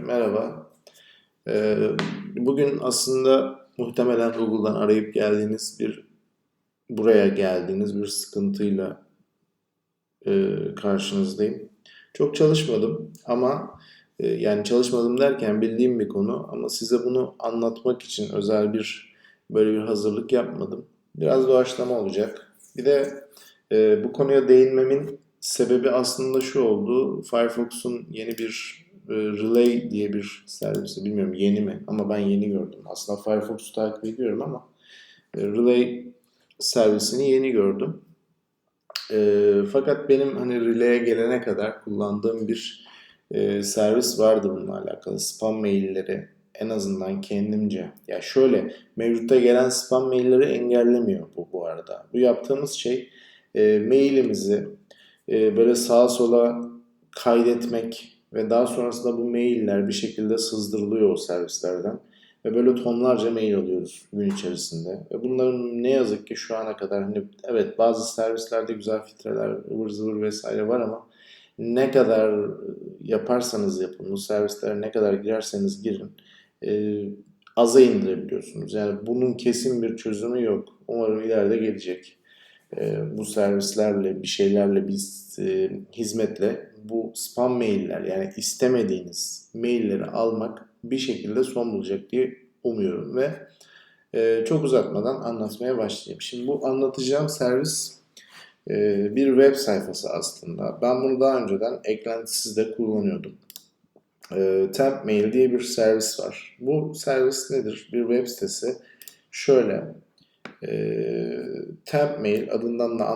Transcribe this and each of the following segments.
Merhaba. Bugün aslında muhtemelen Google'dan arayıp buraya geldiğiniz bir sıkıntıyla karşınızdayım. Çok çalışmadım ama yani çalışmadım derken bildiğim bir konu ama size bunu anlatmak için özel böyle bir hazırlık yapmadım. Biraz doğaçlama olacak. Bir de bu konuya değinmemin sebebi aslında şu oldu. Firefox'un yeni Relay diye bir servisi, bilmiyorum yeni mi ama ben yeni gördüm. Aslında Firefox'u takip ediyorum ama Relay servisini yeni gördüm. Fakat benim hani Relay'e gelene kadar kullandığım servis vardı bununla alakalı. Spam mailleri en azından kendimce. Ya şöyle, mevcutta gelen spam mailleri engellemiyor bu arada. Bu yaptığımız şey mailimizi böyle sağa sola kaydetmek ve daha sonrasında bu mailler bir şekilde sızdırılıyor o servislerden. Ve böyle tonlarca mail alıyoruz gün içerisinde. Ve bunların ne yazık ki şu ana kadar hani evet bazı servislerde güzel filtreler, ıvır zıvır vesaire var ama ne kadar yaparsanız yapın, bu servislere ne kadar girerseniz girin e, aza indirebiliyorsunuz. Yani bunun kesin bir çözümü yok. Umarım ileride gelecek. Bu servislerle, bir şeylerle, hizmetle bu spam mailler yani istemediğiniz mailleri almak bir şekilde son bulacak diye umuyorum ve çok uzatmadan anlatmaya başlayayım. Şimdi bu anlatacağım servis bir web sayfası aslında. Ben bunu daha önceden eklentisiz de kullanıyordum. Temp Mail diye bir servis var. Bu servis nedir? Bir web sitesi. Şöyle, temp mail adından da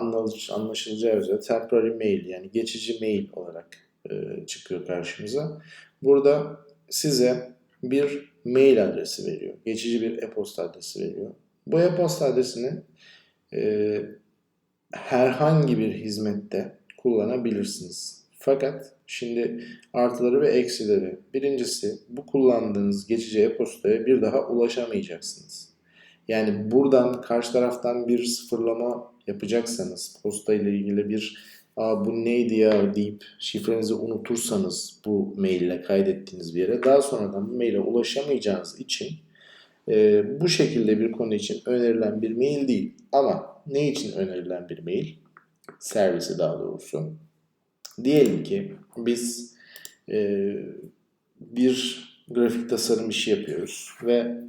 anlaşılacağı üzere temporary mail yani geçici mail olarak çıkıyor karşımıza. Burada size bir mail adresi veriyor. Geçici bir e-posta adresi veriyor. Bu e-posta adresini e, herhangi bir hizmette kullanabilirsiniz. Fakat şimdi artıları ve eksileri. Birincisi bu kullandığınız geçici e-postaya bir daha ulaşamayacaksınız. Yani buradan karşı taraftan bir sıfırlama yapacaksanız posta ile ilgili bu neydi ya deyip şifrenizi unutursanız bu maille kaydettiğiniz bir yere daha sonradan bu maile ulaşamayacağınız için bu şekilde bir konu için önerilen bir mail değil. Ama ne için önerilen bir mail? Servisi daha doğrusu. Diyelim ki biz e, bir grafik tasarım işi yapıyoruz ve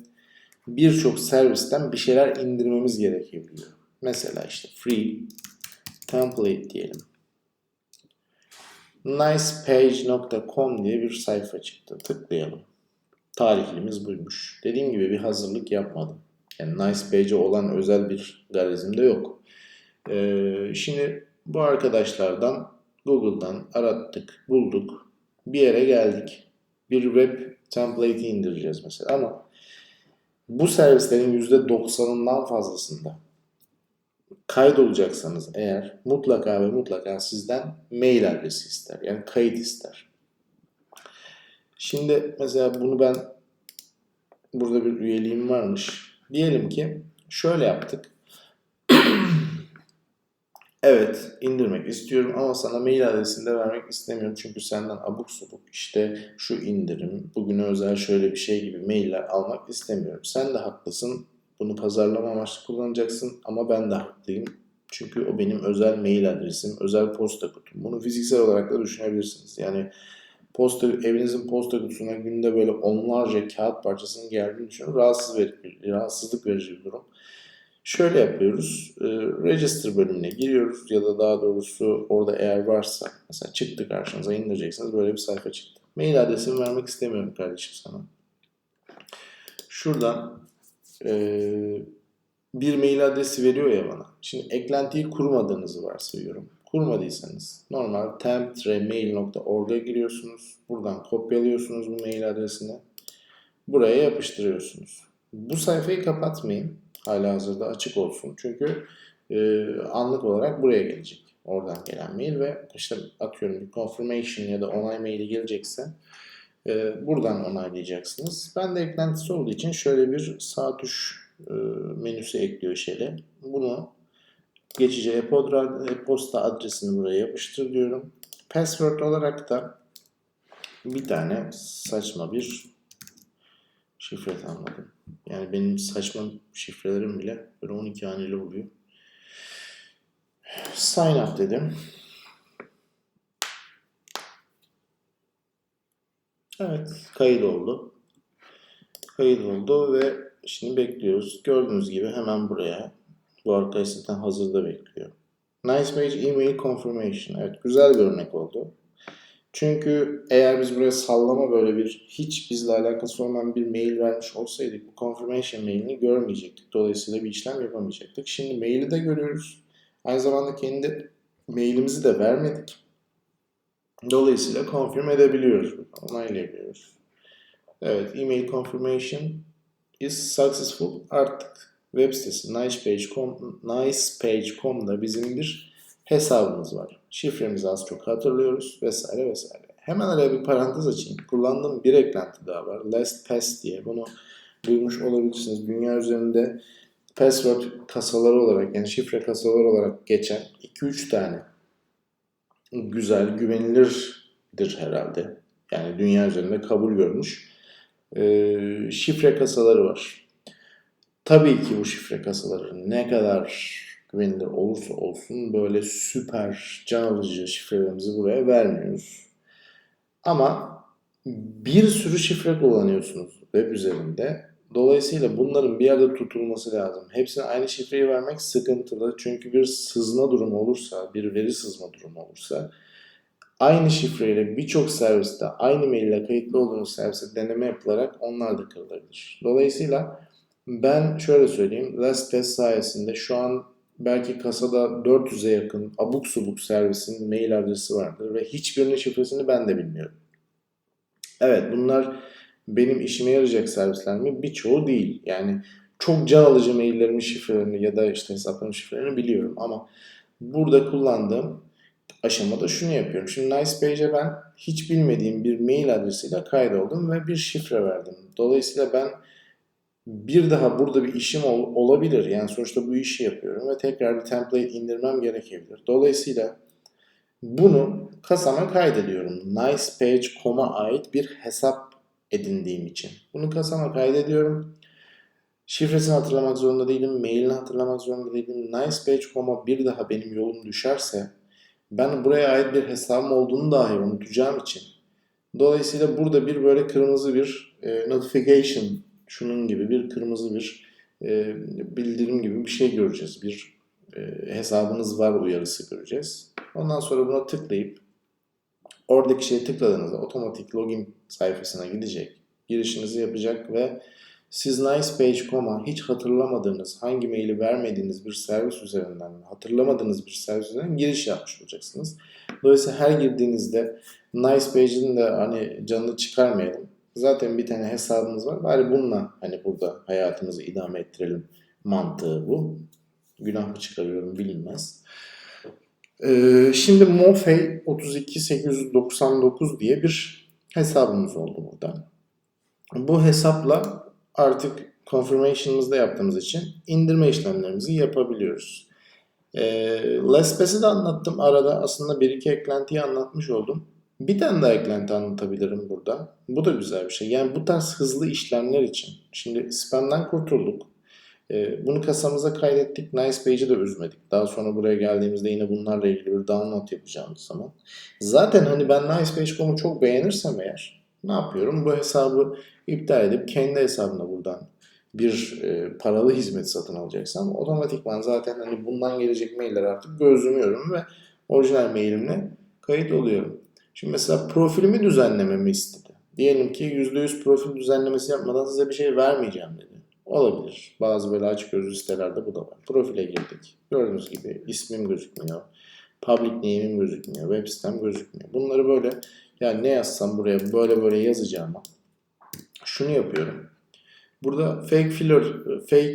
birçok servisten bir şeyler indirmemiz gerekebiliyor. Mesela işte free template diyelim. nicepage.com diye bir sayfa çıktı. Tıklayalım. Tarihlimiz buymuş. Dediğim gibi bir hazırlık yapmadım. Yani Nicepage'e olan özel bir garezim de yok. Şimdi bu arkadaşlardan Google'dan arattık, bulduk. Bir yere geldik. Bir web template'i indireceğiz mesela ama bu servislerin %90'ından fazlasında kaydolacaksanız eğer mutlaka ve mutlaka sizden mail adresi ister. Yani kayıt ister. Şimdi mesela burada bir üyeliğim varmış. Diyelim ki şöyle yaptık. Evet, indirmek istiyorum ama sana mail adresini de vermek istemiyorum. Çünkü senden abuk subuk işte şu indirim, bugüne özel şöyle bir şey gibi mailler almak istemiyorum. Sen de haklısın. Bunu pazarlama amaçlı kullanacaksın ama ben de haklıyım. Çünkü o benim özel mail adresim, özel posta kutum. Bunu fiziksel olarak da düşünebilirsiniz. Yani evinizin posta kutusuna günde böyle onlarca kağıt parçasının geldiğini düşünün. Rahatsızlık verici bir durum. Şöyle yapıyoruz. Register bölümüne giriyoruz ya da daha doğrusu orada eğer varsa mesela çıktı karşınıza indireceksiniz böyle bir sayfa çıktı. Mail adresimi vermek istemiyorum kardeşim sana. Şuradan bir mail adresi veriyor ya bana. Şimdi eklentiyi kurmadığınızı varsayıyorum. Kurmadıysanız normal temp-mail.org'a giriyorsunuz. Buradan kopyalıyorsunuz bu mail adresini. Buraya yapıştırıyorsunuz. Bu sayfayı kapatmayın. Halihazırda açık olsun. Çünkü anlık olarak buraya gelecek. Oradan gelen mail ve işte atıyorum bir confirmation ya da onay maili gelecekse buradan onaylayacaksınız. Ben de eklentisi olduğu için şöyle bir sağ tuş menüsü ekliyor şeyle. Bunu geçici e-posta adresini buraya yapıştır diyorum. Password olarak da bir tane saçma bir şifre tanımladım. Yani benim saçma şifrelerim bile böyle 12 haneli oluyor. Sign up dedim. Evet, kayıt oldu. Kayıt oldu ve şimdi bekliyoruz. Gördüğünüz gibi hemen buraya. Bu arkadaş zaten hazırda bekliyor. Nice page email confirmation. Evet, güzel bir örnek oldu. Çünkü eğer biz buraya sallama böyle bir hiç bizle alakası olmayan bir mail vermiş olsaydık bu confirmation mailini görmeyecektik. Dolayısıyla bir işlem yapamayacaktık. Şimdi maili de görüyoruz. Aynı zamanda kendi mailimizi de vermedik. Dolayısıyla confirm edebiliyoruz. Onaylayabiliyoruz. Evet, email confirmation is successful. Artık web sitesi nicepage.com'da bizim bir hesabımız var. Şifremizi az çok hatırlıyoruz vesaire vesaire. Hemen araya bir parantez açayım. Kullandığım bir eklenti daha var. LastPass diye. Bunu duymuş olabilirsiniz. Dünya üzerinde password kasaları olarak yani şifre kasaları olarak geçen 2-3 tane güzel, güvenilirdir herhalde. Yani dünya üzerinde kabul görmüş şifre kasaları var. Tabii ki bu şifre kasaları ne kadar güvenilir olursa olsun böyle süper can alıcı şifrelerimizi buraya vermiyoruz. Ama bir sürü şifre kullanıyorsunuz web üzerinde. Dolayısıyla bunların bir yerde tutulması lazım. Hepsine aynı şifreyi vermek sıkıntılı. Çünkü bir sızma durumu olursa, bir veri sızma durumu olursa aynı şifreyle birçok serviste aynı mail ile kayıtlı olduğunuz servise deneme yapılarak onlar da kırılabilir. Dolayısıyla ben şöyle söyleyeyim. LastPass sayesinde şu an belki kasada 400'e yakın abuk subuk servisin mail adresi vardır ve hiçbirinin şifresini ben de bilmiyorum. Evet, bunlar benim işime yarayacak servisler mi? Birçoğu değil. Yani çok can alıcı maillerimin şifrelerini ya da işte hesaplarımın şifrelerini biliyorum ama burada kullandığım aşamada şunu yapıyorum. Şimdi NicePage'e ben hiç bilmediğim bir mail adresiyle kaydoldum ve bir şifre verdim. Dolayısıyla ben bir daha burada bir işim olabilir. Yani sonuçta bu işi yapıyorum ve tekrar bir template indirmem gerekebilir. Dolayısıyla bunu kasama kaydediyorum. NicePage.com'a ait bir hesap edindiğim için. Bunu kasama kaydediyorum. Şifresini hatırlamak zorunda değilim, mailini hatırlamak zorunda değilim. NicePage.com'a bir daha benim yolum düşerse ben buraya ait bir hesabım olduğunu dahi unutacağım için. Dolayısıyla burada bir böyle kırmızı bir notification, şunun gibi bir kırmızı bir bildirim gibi bir şey göreceğiz. Bir hesabınız var uyarısı göreceğiz. Ondan sonra buna tıklayıp oradaki şeye tıkladığınızda otomatik login sayfasına gidecek. Girişinizi yapacak ve siz NicePage.com'a hiç hatırlamadığınız, hangi maili vermediğiniz bir servis üzerinden, hatırlamadığınız bir servis üzerinden giriş yapmış olacaksınız. Dolayısıyla her girdiğinizde NicePage'in de hani canını çıkarmayalım. Zaten bir tane hesabımız var. Bari bununla hani burada hayatımızı idame ettirelim mantığı bu. Günah mı çıkarıyorum bilinmez. Şimdi Mofey 32899 diye bir hesabımız oldu burada. Bu hesapla artık confirmation'ımızda yaptığımız için indirme işlemlerimizi yapabiliyoruz. LastPass'i de anlattım arada. Aslında bir iki eklentiyi anlatmış oldum. Bir tane daha eklenti anlatabilirim burada. Bu da güzel bir şey. Yani bu tarz hızlı işlemler için. Şimdi spam'dan kurtulduk. Bunu kasamıza kaydettik. NicePage'i de üzmedik. Daha sonra buraya geldiğimizde yine bunlarla ilgili bir download yapacağımız zaman. Zaten hani ben NicePage.com'u çok beğenirsem eğer ne yapıyorum? Bu hesabı iptal edip kendi hesabına buradan bir paralı hizmet satın alacaksam otomatikman zaten hani bundan gelecek mailler artık gözlemiyorum ve orijinal mailimle kayıt oluyorum. Şimdi mesela profilimi düzenlememi istedi. Diyelim ki %100 profil düzenlemesi yapmadan size bir şey vermeyeceğim dedi. Olabilir. Bazı böyle açık sitelerde bu da var. Profile girdik. Gördüğünüz gibi ismim gözükmüyor. Public name'im gözükmüyor. Web sitem gözükmüyor. Bunları böyle yani ne yazsam buraya böyle böyle yazacağıma şunu yapıyorum. Burada fake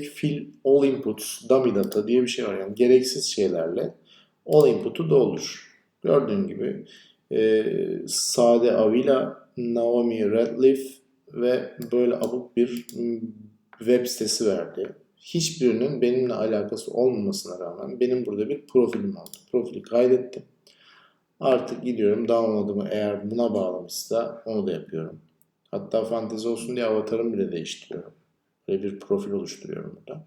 fill all inputs, dummy data diye bir şey var. Yani gereksiz şeylerle all input'u doldur. Gördüğün gibi Sade Avila, Naomi Radcliffe ve böyle abuk bir web sitesi verdi. Hiçbirinin benimle alakası olmamasına rağmen benim burada bir profilim oldu. Profili kaydettim. Artık gidiyorum download'umu eğer buna bağlamışsa onu da yapıyorum. Hatta fantezi olsun diye avatarımı bile değiştiriyorum. Böyle bir profil oluşturuyorum burada.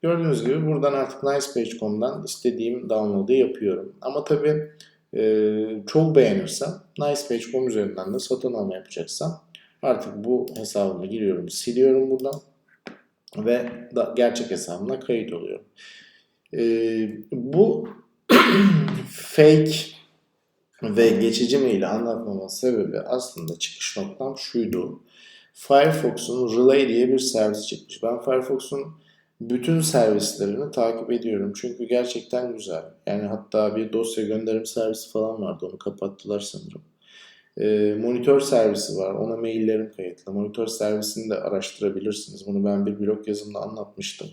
Gördüğünüz gibi buradan artık nicepage.com'dan istediğim download'u yapıyorum. Ama tabii çok beğenirsem nicepage.com üzerinden de satın alma yapacaksam artık bu hesabımı giriyorum, siliyorum buradan ve gerçek hesabımla kayıt oluyorum. Bu fake ve geçici maili anlatmamın sebebi aslında çıkış noktam şuydu. Firefox'un Relay diye bir servis çıkmış. Ben Firefox'un bütün servislerini takip ediyorum. Çünkü gerçekten güzel. Yani hatta bir dosya gönderim servisi falan vardı. Onu kapattılar sanırım. Monitör servisi var. Ona maillerim kayıtlı. Monitör servisini de araştırabilirsiniz. Bunu ben bir blog yazımda anlatmıştım.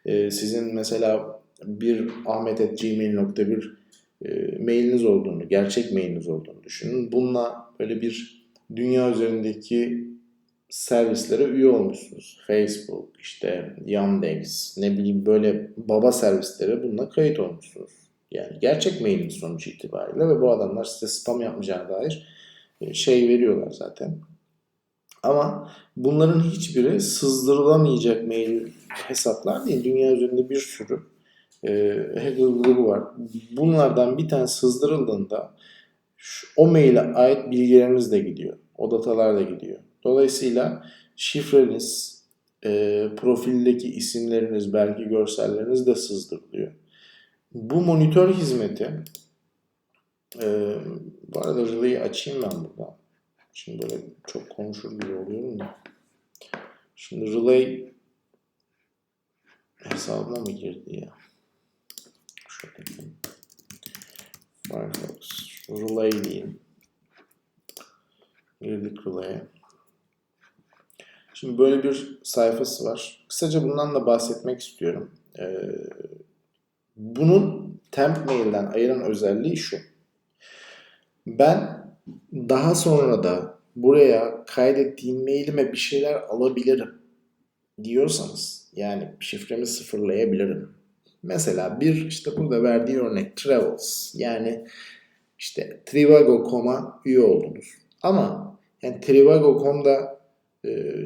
Sizin mesela bir ahmet@gmail.bir mailiniz olduğunu, gerçek mailiniz olduğunu düşünün. Bununla böyle bir dünya üzerindeki servislere üye olmuşsunuz. Facebook, işte Yandex, ne bileyim böyle baba servislere bununla kayıt olmuşsunuz. Yani gerçek mailin sonucu itibariyle ve bu adamlar size spam yapmayacağına dair şey veriyorlar zaten. Ama bunların hiçbiri sızdırılamayacak mail hesaplar değil. Dünya üzerinde bir sürü hacker grubu var. Bunlardan bir tane sızdırıldığında o maile ait bilgileriniz de gidiyor. O datalar da gidiyor. Dolayısıyla şifreniz, profildeki isimleriniz, belki görselleriniz de sızdırılıyor. Bu monitör hizmeti, bu arada relay'i açayım ben burada. Şimdi böyle çok konuşur gibi oluyorum da. Şimdi relay hesabıma mı girdi ya? Şöyle diyeyim. Firefox relay diyeyim. Girdik relay'e. Şimdi böyle bir sayfası var. Kısaca bundan da bahsetmek istiyorum. Bunun temp mail'den ayıran özelliği şu. Ben daha sonra da buraya kaydettiğim mailime bir şeyler alabilirim diyorsanız, yani şifremi sıfırlayabilirim. Mesela bir işte burada verdiği örnek Travels, yani işte Trivago.com'a üye oldunuz. Ama yani Trivago.com'da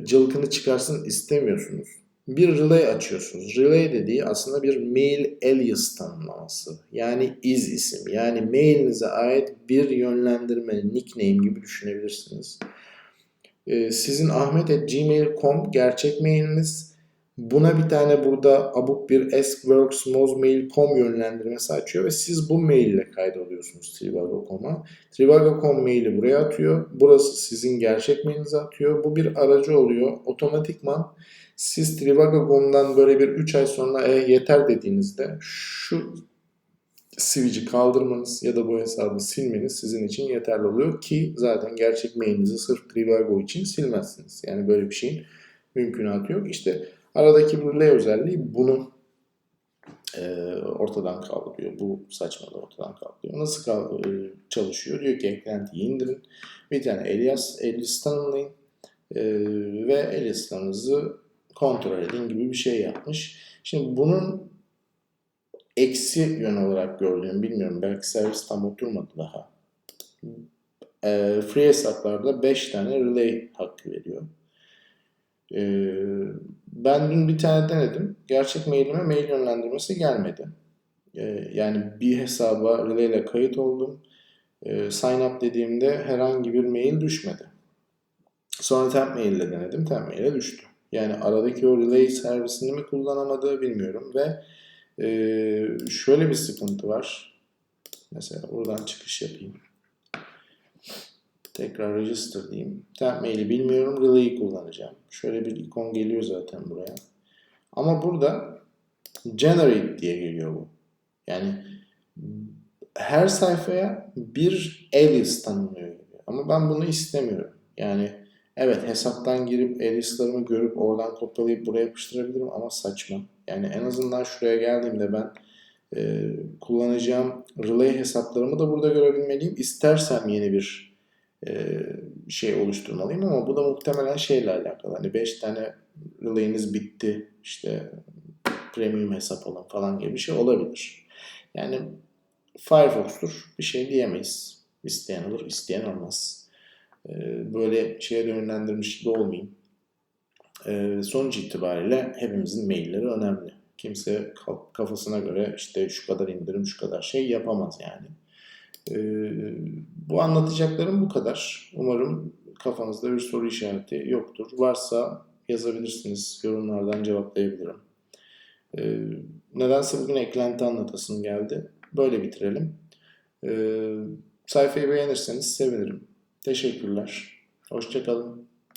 cılkını çıkarsın istemiyorsunuz. Bir relay açıyorsunuz. Relay dediği aslında bir mail alias tanımlaması. Yani isim. Yani mailinize ait bir yönlendirme, nickname gibi düşünebilirsiniz. Sizin ahmet@gmail.com gerçek mailiniz. Buna bir tane burada abuk bir askworks.mozmail.com yönlendirmesi açıyor ve siz bu mail ile kaydoluyorsunuz Trivago.com'a. Trivago.com maili buraya atıyor. Burası sizin gerçek mailinize atıyor. Bu bir aracı oluyor. Otomatikman siz Trivago.com'dan böyle bir 3 ay sonra yeter dediğinizde şu switch'i kaldırmanız ya da bu hesabı silmeniz sizin için yeterli oluyor ki zaten gerçek mailinizi sırf Trivago için silmezsiniz. Yani böyle bir şeyin mümkünatı yok. İşte aradaki relay özelliği bunu ortadan kaldırıyor. Bu saçmalığı ortadan kaldırıyor. Nasıl çalışıyor? Diyor ki eklentiyi indirin. Bir tane alias tanımlayın ve aliaslarınızı kontrol edin gibi bir şey yapmış. Şimdi bunun eksi yön olarak gördüğüm, bilmiyorum, belki servis tam oturmadı daha. Free hesaplarda 5 tane relay hakkı veriyor. Ben dün bir tane denedim. Gerçek mailime mail yönlendirmesi gelmedi. Yani bir hesaba relay ile kayıt oldum. Sign up dediğimde herhangi bir mail düşmedi. Sonra temp mail ile denedim. Temp mail ile düştü. Yani aradaki o relay servisini mi kullanamadı bilmiyorum ve şöyle bir sıkıntı var. Mesela buradan çıkış yapayım. Tekrar register diyeyim. Temp maili bilmiyorum. Relay'i kullanacağım. Şöyle bir ikon geliyor zaten buraya. Ama burada generate diye geliyor bu. Yani her sayfaya bir alias tanımlıyor. Ama ben bunu istemiyorum. Yani evet, hesaptan girip aliaslarımı görüp oradan kopyalayıp buraya yapıştırabilirim ama saçma. Yani en azından şuraya geldiğimde ben kullanacağım relay hesaplarımı da burada görebilmeliyim. İstersem yeni bir şey oluşturmalıyım ama bu da muhtemelen şeyle alakalı. Hani 5 tane relay'iniz bitti, işte premium hesap alın falan gibi bir şey olabilir. Yani Firefox'tur. Bir şey diyemeyiz. İsteyen olur, isteyen olmaz. Böyle şeye de yönlendirmiş gibi olmayayım. Sonuç itibariyle hepimizin mailleri önemli. Kimse kafasına göre işte şu kadar indirim, şu kadar şey yapamaz yani. Bu anlatacaklarım bu kadar. Umarım kafanızda bir soru işareti yoktur. Varsa yazabilirsiniz. Yorumlardan cevaplayabilirim. Ee, Nedense bugün eklenti anlatasım geldi. Böyle bitirelim. Sayfayı beğenirseniz sevinirim. Teşekkürler. Hoşça kalın.